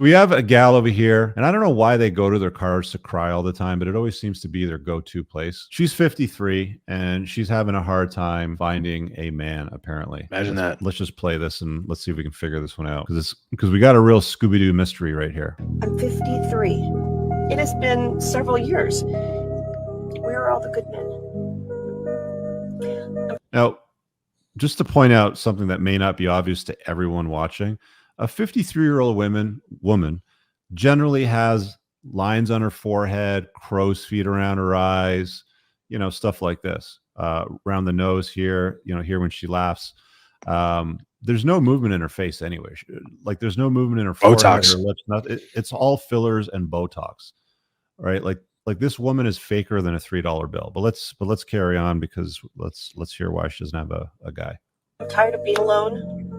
We have a gal over here, and I don't know why they go to their cars to cry all the time, but it always seems to be their go-to place. She's 53, and she's having a hard time finding a man, apparently. Imagine that. Let's just play this, and let's see if we can figure this one out, because we got a real Scooby-Doo mystery right here. I'm 53. It has been several years. Where are all the good men? Now, just to point out something that may not be obvious to everyone watching, a 53-year-old woman generally has lines on her forehead, crow's feet around her eyes, stuff like this, around the nose here, here when she laughs. There's no movement in her face anyway. There's no movement in her forehead, Botox. her lips. It's all fillers and Botox, right? Like this woman is faker than a $3 bill. But let's carry on, because let's hear why she doesn't have a guy. I'm tired of being alone.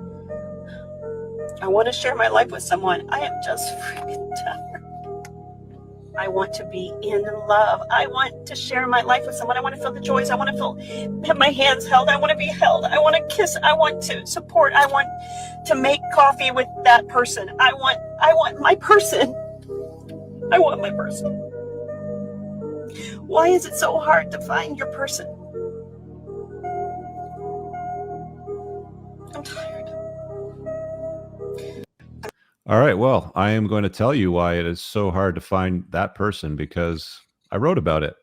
I want to share my life with someone. I am just freaking tired. I want to be in love. I want to share my life with someone. I want to feel the joys. I want to have my hands held. I want to be held. I want to kiss. I want to support. I want to make coffee with that person. I want my person. I want my person. Why is it so hard to find your person? I'm tired. All right. Well, I am going to tell you why it is so hard to find that person, because I wrote about it.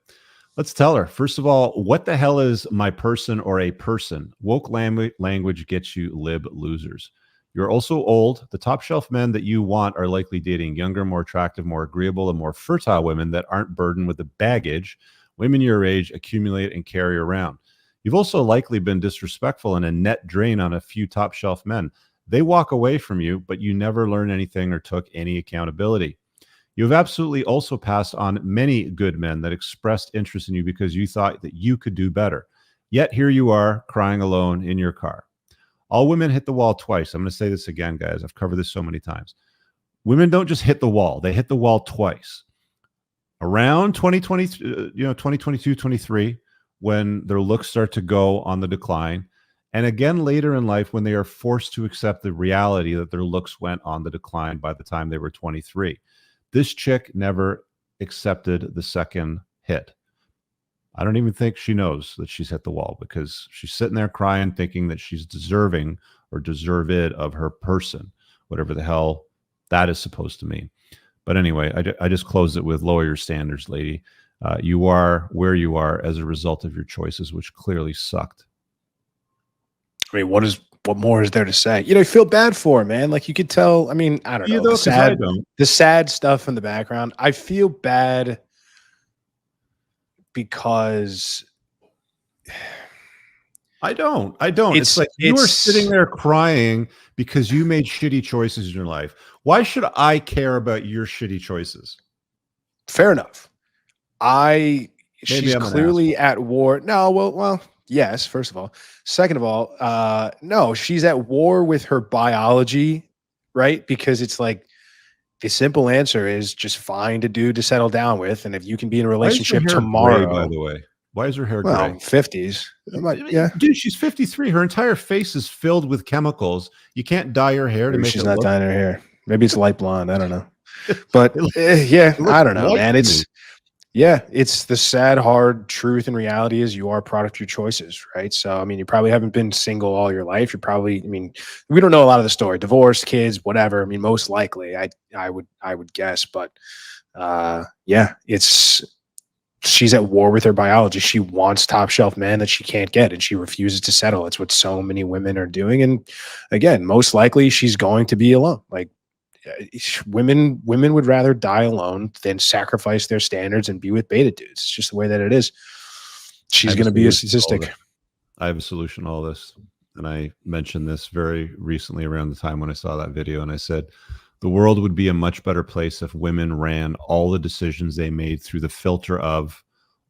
Let's tell her. First of all, what the hell is my person or a person? Woke language gets you lib losers. You're also old. The top shelf men that you want are likely dating younger, more attractive, more agreeable, and more fertile women that aren't burdened with the baggage women your age accumulate and carry around. You've also likely been disrespectful and a net drain on a few top shelf men. They walk away from you, but you never learned anything or took any accountability. You've absolutely also passed on many good men that expressed interest in you because you thought that you could do better. Yet here you are, crying alone in your car. All women hit the wall twice. I'm going to say this again, guys. I've covered this so many times. Women don't just hit the wall. They hit the wall twice. Around 2022, 23, when their looks start to go on the decline. And again, later in life, when they are forced to accept the reality that their looks went on the decline by the time they were 23. This chick never accepted the second hit. I don't even think she knows that she's hit the wall, because she's sitting there crying, thinking that she's deserving or deserved of her person, whatever the hell that is supposed to mean. But anyway, I just closed it with lower your standards, lady. You are where you are as a result of your choices, which clearly sucked. I mean, what more is there to say? You feel bad for him, man. Like, you could tell. I mean, I don't know. The sad stuff in the background. I feel bad because I don't. It's like you are sitting there crying because you made shitty choices in your life. Why should I care about your shitty choices? Fair enough. She's clearly at war. No, well, yes, first of all. Second of all, no, she's at war with her biology, right? Because it's like, the simple answer is just find a dude to settle down with. And if you can be in a relationship tomorrow. Gray, by the way, why is her hair gray? 50s. Yeah. Dude, she's 53. Her entire face is filled with chemicals. You can't dye her hair to make she's not dyeing her hair. Maybe it's light blonde. I don't know. But yeah, I don't know, man. It's the sad, hard truth and reality is you are a product of your choices, right? So, I mean, you probably haven't been single all your life. You're probably, we don't know a lot of the story, divorced, kids, whatever. I mean, most likely I would guess, but she's at war with her biology. She wants top shelf men that she can't get, and she refuses to settle. It's what so many women are doing. And again, most likely she's going to be alone. Like, women would rather die alone than sacrifice their standards and be with beta dudes. It's just the way that it is. She's going to be a statistic. I have a solution to all this. And I mentioned this very recently around the time when I saw that video. And I said, the world would be a much better place if women ran all the decisions they made through the filter of,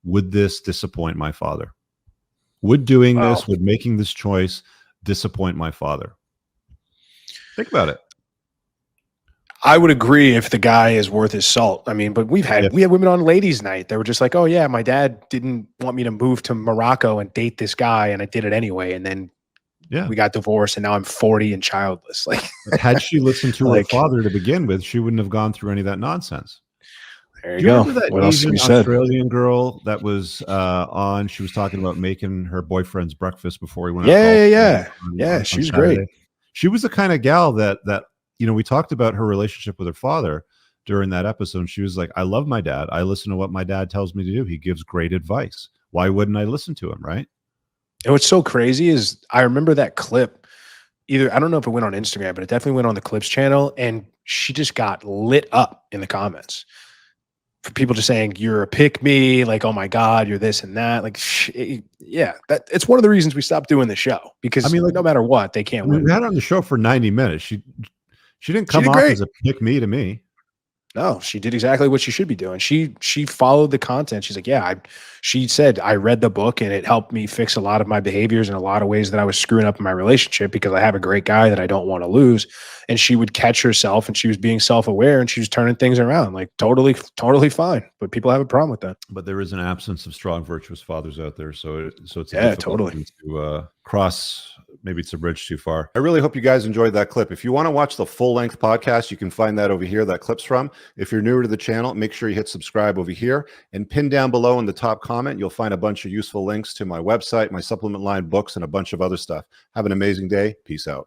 would this disappoint my father? Would doing this, would making this choice disappoint my father? Think about it. I would agree if the guy is worth his salt. I mean, but we had women on ladies' night. They were just like, oh yeah, my dad didn't want me to move to Morocco and date this guy, and I did it anyway. And then Yeah. We got divorced and now I'm 40 and childless. Like, But had she listened to her like, father to begin with, she wouldn't have gone through any of that nonsense. there you Do you go. remember that What else to Asian be said? Australian girl that was on? She was talking about making her boyfriend's breakfast before he went out Yeah, yeah, golfing yeah. Yeah, on she's great. Saturday. She was the kind of gal that we talked about her relationship with her father during that episode. And she was like, "I love my dad. I listen to what my dad tells me to do. He gives great advice. Why wouldn't I listen to him?" Right? And what's so crazy is I remember that clip. Either I don't know if it went on Instagram, but it definitely went on the Clips channel, and she just got lit up in the comments for people just saying you're a pick me, like oh my god, you're this and that. Like yeah, that it's one of the reasons we stopped doing the show I because mean, like, no matter what, they can't win. we had her on the show for 90 minutes. She didn't She come did off great. as a pick me to me. No, she did exactly what she should be doing. She followed the content. She's like, yeah, she said I read the book and it helped me fix a lot of my behaviors in a lot of ways that I was screwing up in my relationship because I have a great guy that I don't want to lose. And she would catch herself and she was being self-aware and she was turning things around. Like totally fine. But people have a problem with that. But there is an absence of strong, virtuous fathers out there, so it's a Yeah, difficult totally. thing to cross. Maybe it's a bridge too far. I really hope you guys enjoyed that clip. If you want to watch the full-length podcast, you can find that over here. That clip's from. If you're newer to the channel, make sure you hit subscribe over here and pin down below in the top comment. You'll find a bunch of useful links to my website, my supplement line, books, and a bunch of other stuff. Have an amazing day. Peace out.